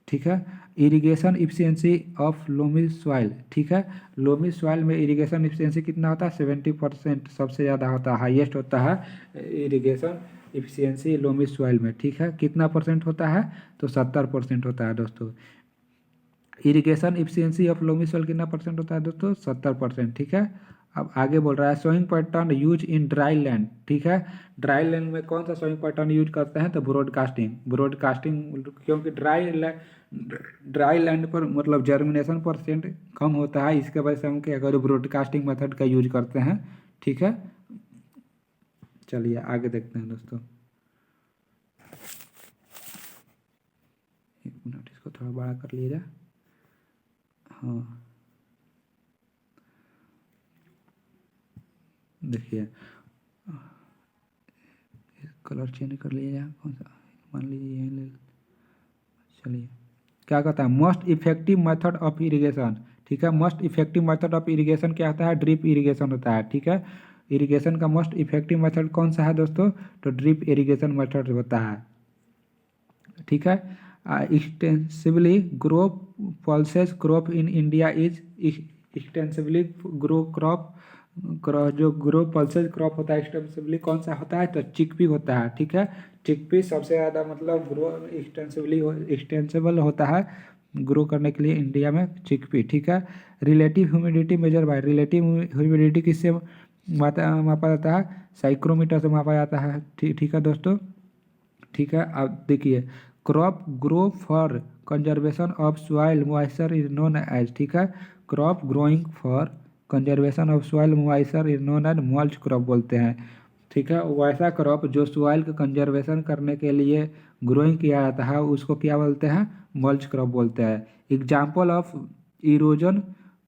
ठीक है। Irrigation efficiency of loamy soil, ठीक है। लोमी सॉइल में इरिगेशन इफिशियंसी कितना होता है? 70% सबसे ज़्यादा होता है, हाईएस्ट होता है इरिगेशन इफिशियंसी लोमी सॉइल में, ठीक है। कितना परसेंट होता है? तो 70% होता है दोस्तों। Irrigation efficiency of loamy soil कितना परसेंट होता है दोस्तों? 70%, ठीक है। अब आगे बोल रहा है sowing pattern use in dry land, ठीक है। ड्राई लैंड में कौन सा सोइंग पैटर्न यूज करते हैं? तो ब्रॉडकास्टिंग, क्योंकि ड्राई लैंड पर मतलब जर्मिनेशन परसेंट कम होता है, इसके वजह से हम क्या करें? ब्रॉडकास्टिंग मेथड का यूज करते हैं, ठीक है। चलिए आगे देखते हैं दोस्तों। एक मिनट, इसको थोड़ा बड़ा कर लीजिए। हाँ देखिए, कलर चेंज कर लिया जाए, कौन सा मान लीजिए यही ले। चलिए क्या कहता है? Most effective method of irrigation, ठीक है। Most effective method of irrigation क्या होता है? ड्रिप इरिगेशन होता है, ठीक है। इरिगेशन का मोस्ट इफेक्टिव मेथड कौन सा है दोस्तों? तो ड्रिप इरिगेशन मेथड होता है, ठीक है। Extensively grow pulses crop in India is extensively grow crop जो ग्रो पल्सेस क्रॉप होता है एक्सटेंसिवली कौन सा होता है? तो चिकपी होता है, ठीक है। चिकपी सबसे ज़्यादा मतलब ग्रो एक्सटेंसिबल होता है ग्रो करने के लिए इंडिया में, चिकपी, ठीक है। Relative humidity measure by, relative humidity किससे मापा जाता है? साइक्रोमीटर से मापा जाता है, ठीक है दोस्तों, ठीक है। अब देखिए, crop grow for conservation of soil moisture is known as, ठीक है। Crop growing for conservation of soil moisture is known as mulch crop बोलते हैं, ठीक है। वैसा क्रॉप जो सॉइल का कंजर्वेशन करने के लिए ग्रोइंग किया जाता है उसको क्या बोलते हैं? मल्च क्रॉप बोलते हैं। Example of erosion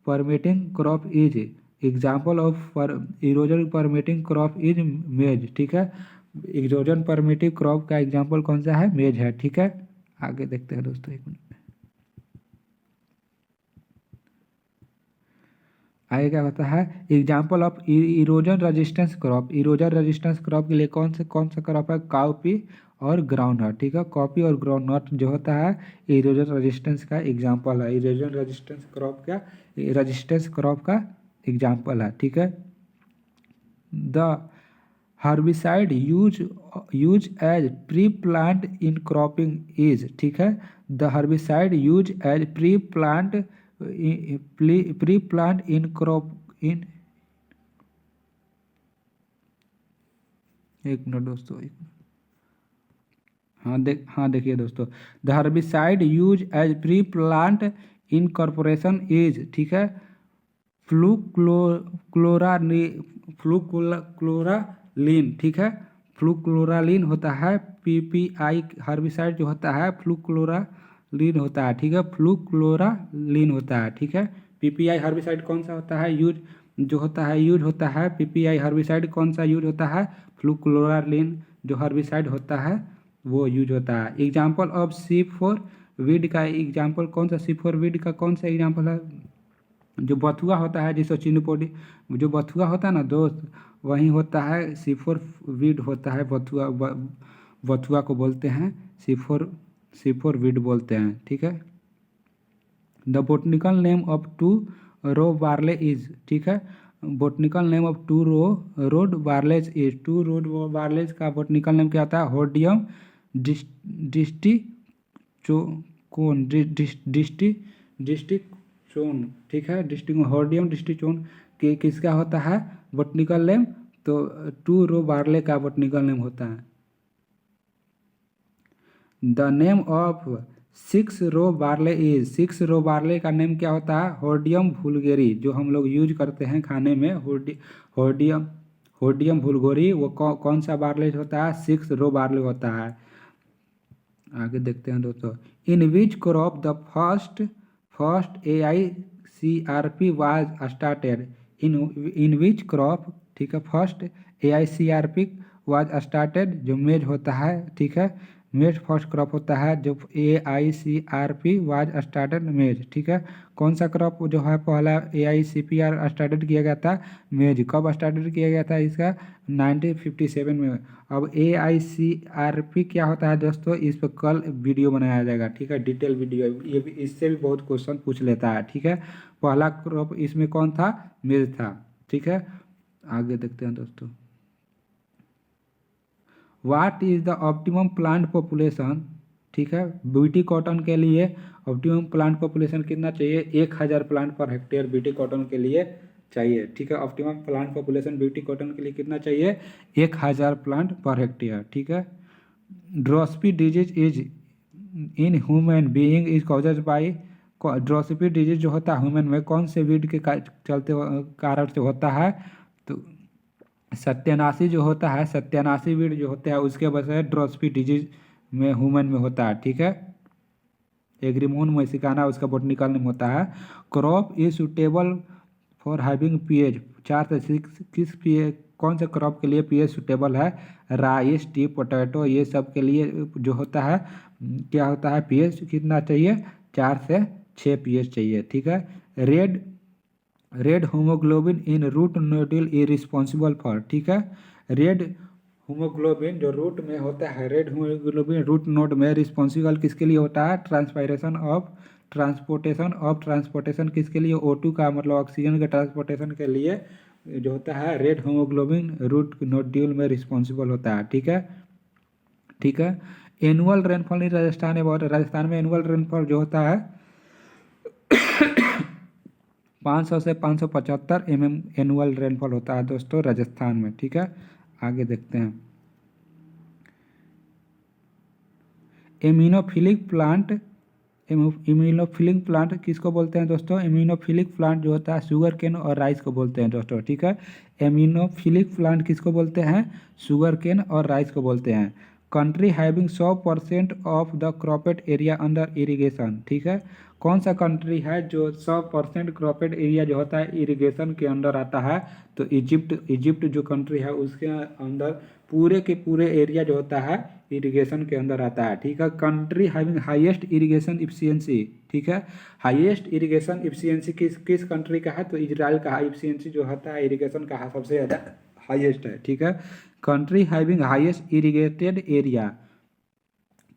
permitting crop is, example of erosion permitting crop is मेज, ठीक है। इरोजन परमिटिव क्रॉप का एग्जाम्पल कौन सा है? मेज है, ठीक है। आगे देखते हैं दोस्तों, एक मिनट। आगे क्या होता है? Example of erosion resistance crop, erosion resistance crop के लिए कौन सा क्रॉप है? काउपी और ग्राउंडनट, ठीक है। कॉपी और ग्राउंडनट जो होता है इरोजन रेजिस्टेंस का एग्जाम्पल है। इरोजन रेजिस्टेंस क्रॉप का एग्जाम्पल है, ठीक है। The herbicide use as pre plant in cropping is, ठीक है। The herbicide use as pre plant in crop in, एक मिनट दोस्तों, हाँ देखिए दोस्तों, the herbicide use as pre plant incorporation is, ठीक है, फ्लूक्लोरालीन, ठीक है। फ्लूक्लोरालीन होता है। पीपीआई हर्बिसाइड जो होता है फ्लूक्लोरालीन होता है, ठीक है। फ्लूक्लोरालीन होता है, ठीक है। पीपीआई हर्बिसाइड कौन सा होता है? यूज होता है पीपीआई हर्बिसाइड कौन सा यूज होता है? फ्लूक्लोरालीन जो हर्बिसाइड होता है वो यूज होता है। एग्जाम्पल ऑफ C4 वीड का एग्जाम्पल कौन सा? C4 वीड का कौन सा एग्जाम्पल है? जो बथुआ होता है, जिसको चिनपोडी, जो बथुआ होता है ना दोस्त, वहीं होता है C4 वीड होता है। बथुआ को बोलते हैं C4 वीड बोलते हैं, ठीक है। The botanical name of two row barley is, ठीक है। Botanical name of two rowed barleys is, two rowed barleys का बोटनिकल नेम क्या होता है? होडियम डिस्टिचोन, ठीक है। होडियम डिस्टिचोन के किसका होता है बोटनिकल नेम? तो टू रो बार्ले का बोटनिकल नेम होता है। The name of 6 row barley is, 6 row barley का नेम क्या होता है? होडियम वुल्गेरी, जो हम लोग यूज करते हैं खाने में। होडियम होडियम वुल्गोरी वो कौन सा बार्ली होता है? 6 रो बार्ली होता है। आगे देखते हैं दोस्तों, in which crop the first first AICRP was started, in which crop, ठीक है, फर्स्ट AICRP वाज स्टार्टेड, जो मेज होता है, ठीक है, मेज फर्स्ट क्रॉप होता है जो AICRP वाज स्टार्टेड मेज, ठीक है। कौन सा क्रॉप जो है पहला AICPR स्टार्टेड किया गया था? मेज। कब स्टार्टेड किया गया था इसका? 1957 में। अब AICRP क्या होता है दोस्तों, इस पर कल वीडियो बनाया जाएगा, ठीक है, डिटेल वीडियो। ये भी, इससे भी बहुत क्वेश्चन पूछ लेता है, ठीक है। पहला क्रॉप इसमें कौन था? मेज था, ठीक है। आगे देखते हैं दोस्तों, what is the optimum plant population, ठीक है, बीटी कॉटन के लिए ऑप्टिमम प्लांट पॉपुलेशन कितना चाहिए? 1000 plant per hectare BT cotton के लिए चाहिए, ठीक है। Optimum plant population beauty cotton के लिए कितना चाहिए? 1000 प्लांट पर हेक्टेयर, ठीक है। Dropsy disease is in human being is causes by, dropsy disease जो होता है ह्यूमन में कौन से वीड के चलते कारण से होता है? तो सत्यानाशी जो होता है, सत्यानाशी वीड जो होता है उसके वजह से ड्रोसपी डिजीज में ह्यूमन में होता है, ठीक है। एग्रीमोन मैसिकाना उसका बोटनिकल नेम होता है। Crop is suitable for having pH 4 से 6, किस पीएच, कौन से क्रॉप के लिए पीएच सुटेबल है? राइस, टी, पोटैटो, ये सब के लिए जो होता है क्या होता है? पीएच कितना चाहिए? 4 से 6 पीएच चाहिए, ठीक है। Red red haemoglobin in root nodule is responsible for, ठीक है। रेड होमोग्लोबिन जो रूट में होता है, रेड होमोग्लोबिन रूट नोड में रिस्पॉन्सिबल किसके लिए होता है? ट्रांसपोर्टेशन किसके लिए? O2 का, मतलब ऑक्सीजन के ट्रांसपोर्टेशन के लिए जो होता है रेड होमोग्लोबिन रूट नोड्यूल में रिस्पॉन्सिबल होता है, ठीक है, ठीक है। एनुअल रेनफॉल इन राजस्थान में बहुत, राजस्थान में एनुअल रेनफॉल जो होता है 500 से 575 mm एनुअल रेनफॉल होता है दोस्तों राजस्थान में, ठीक है। आगे देखते हैं, इम्यूनोफिलिक प्लांट किसको बोलते हैं दोस्तों? इम्यूनोफिलिक प्लांट जो होता है शुगर केन और राइस को बोलते हैं दोस्तों, ठीक है। इम्यूनोफिलिक प्लांट किसको बोलते हैं? शुगर केन और राइस को बोलते हैं। Country having 100% of the cropped area under irrigation, ठीक है। कौन सा कंट्री है जो 100% क्रॉपेड एरिया जो होता है इरिगेशन के अंदर आता है? तो इजिप्ट जो कंट्री है उसके अंदर पूरे के पूरे एरिया जो होता है इरिगेशन के अंदर आता है, ठीक है। Country having highest irrigation efficiency, ठीक है। हाईएस्ट इरिगेशन इफिशियंसी किस कंट्री का है? तो इजराइल का इफिशियंसी जो होता है इरिगेशन का है सबसे ज़्यादा हाईएस्ट है, ठीक है। Country having highest irrigated area,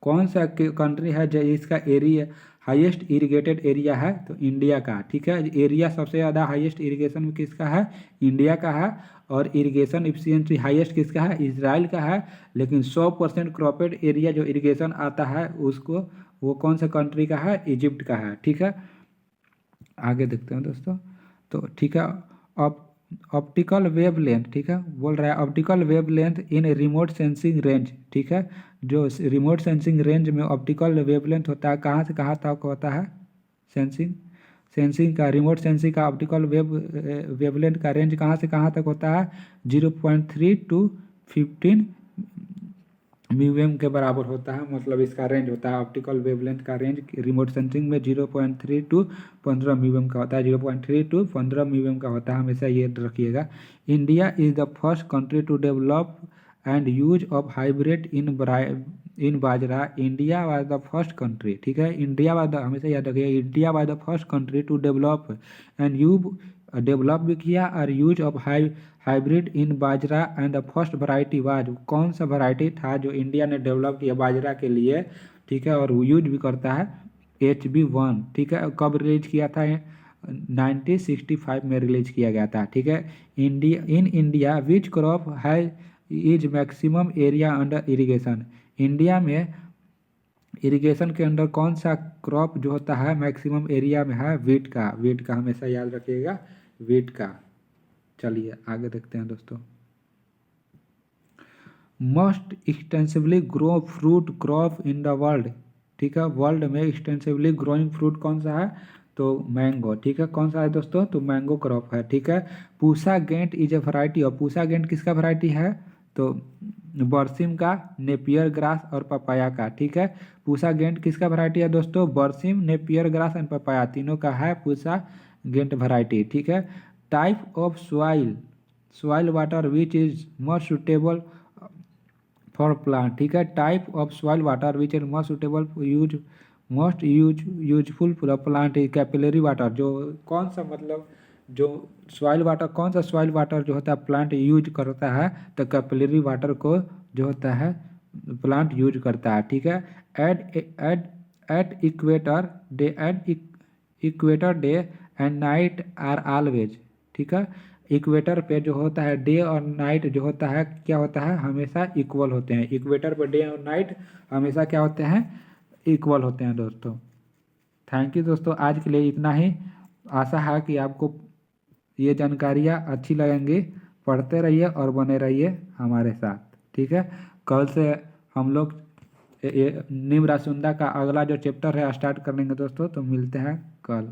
कौन सा कंट्री है जो इसका एरिया हाईएस्ट इरिगेटेड एरिया है? तो इंडिया का, ठीक है। एरिया सबसे ज़्यादा हाईएस्ट इरिगेशन में किसका है? इंडिया का है। और इरिगेशन इफिशियंसी हाईएस्ट किसका है? इजराइल का है। लेकिन 100% क्रॉपेड एरिया जो इरिगेशन आता है उसको, वो कौन सा कंट्री का है? इजिप्ट का है, ठीक है। आगे देखते हैं दोस्तों, तो ठीक है, ऑप्टिकल वेव लेंथ, ठीक है, बोल रहा है optical wave length in remote sensing range, ठीक है। जो रिमोट सेंसिंग रेंज में ऑप्टिकल वेव लेंथ होता है कहाँ से कहाँ तक होता है? सेंसिंग का, रिमोट सेंसिंग का ऑप्टिकल वेवलेंथ का रेंज कहाँ से कहाँ तक होता है? 0.3 to 15 म्यूएम के बराबर होता है, मतलब इसका रेंज होता है। ऑप्टिकल वेवलेंथ का रेंज रिमोट सेंसिंग में 0.3 to 15 म्यूएम का होता है, 0.3 to 15 म्यूएम का होता है, हमेशा ये रखिएगा। India is the first country to develop and use of hybrid in bajra, India was the first country, ठीक है। इंडिया वाज द, हमेशा याद रखिएगा, India was the first country to develop and you develop भी किया और use of hybrid in bajra and the first variety was, कौन सा वैरायटी था जो इंडिया ने डेवलप किया बाजरा के लिए, ठीक है, और यूज भी करता है? HB1, ठीक है। कब रिलीज किया था? 1965 में रिलीज किया गया था, ठीक है। इंडिया विच क्रॉप है is maximum area under irrigation, India में इरिगेशन के अंडर कौन सा क्रॉप जो होता है मैक्सिमम एरिया में है? वीट का हमेशा याद रखिएगा, वीट का। चलिए आगे देखते हैं दोस्तों, most extensively grow fruit crop in the world, ठीक है। वर्ल्ड में एक्सटेंसिवली ग्रोइंग फ्रूट कौन सा है? तो मैंगो, ठीक है। कौन सा है दोस्तों? तो मैंगो क्रॉप है, ठीक है। Pusa giant is a variety, और पूसा गेंट किसका वैरायटी है? तो बरसिम का, नेपियर ग्रास और पपाया का, ठीक है। पूसा गेंट किसका वैरायटी है दोस्तों? बरसिम, नेपियर ग्रास एंड पपाया, तीनों का है पूसा गेंट वैरायटी, ठीक है। Type of soil water which is most suitable for plant, ठीक है। Type of soil water which is most suitable useful for plant is capillary water, जो कौन सा मतलब जो सॉइल वाटर, कौन सा सॉइल वाटर जो होता है प्लांट यूज करता है? तो कैपिलरी वाटर को जो होता है प्लांट यूज करता है, ठीक है। At equator day and night are always, ठीक है। इक्वेटर पे जो होता है डे और नाइट जो होता है क्या होता है? हमेशा इक्वल होते हैं। इक्वेटर पे डे और नाइट हमेशा क्या होते हैं? इक्वल होते हैं दोस्तों। थैंक यू दोस्तों, आज के लिए इतना ही। आशा है कि आपको ये जानकारियाँ अच्छी लगेंगी। पढ़ते रहिए और बने रहिए हमारे साथ, ठीक है। कल से हम लोग निम्न राशिउंडा का अगला जो चैप्टर है स्टार्ट कर लेंगे दोस्तों, तो मिलते हैं कल।